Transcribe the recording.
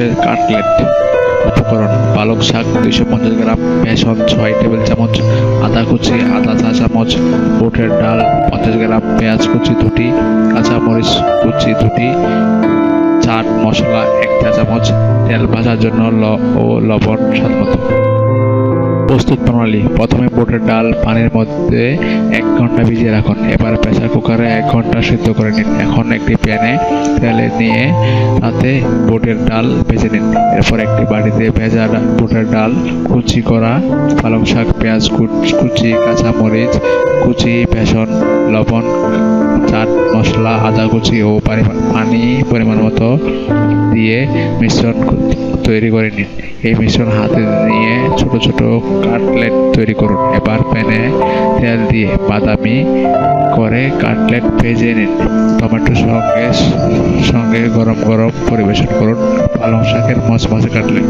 হচ্ছে কাটলেট। উপকরণ: পালং শাক 250 গ্রাম, বেসন 6 টেবিল চামচ, আদা কুচি আধা চা চামচ, বুটের ডাল 50 গ্রাম, পেঁয়াজ কুচি 2টি, কাঁচামরিচ কুচি 2টি, চাট মশলা 1 চা চামচ, তেল ভাজার জন্য লবণ স্বাদমতো। প্রস্তুত প্রণালী: প্রথমে বুটের ডাল পানির মধ্যে 1 ঘন্টা ভিজিয়ে রাখুন। এবার প্রেসার কুকারে 1 ঘন্টা সিদ্ধ করে নিন। এখন একটি প্যানে তেল নিয়ে তাতে বুটের ডাল ভেজে নিন। এরপর একটি বাটিতে ভেজা বুটের ডাল, কুচি করা পালং শাক, পেঁয়াজ কুচি, কাঁচামরিচ কুচি, বেসন, লবণ, চাট মশলা, আদা কুচি ও পানি পরিমাণ মতো দিয়ে মিশ্রণ তৈরি করে নিন। এই মিশ্রণ হাতে নিয়ে ছোট ছোট কাটলেট তৈরি করুন। এবার প্যানে তেল দিয়ে বাদামি করে কাটলেট ভেজে নিন। টমেটোর সঙ্গে গরম গরম পরিবেশন করুন পালং শাকের মচমচে কাটলেট।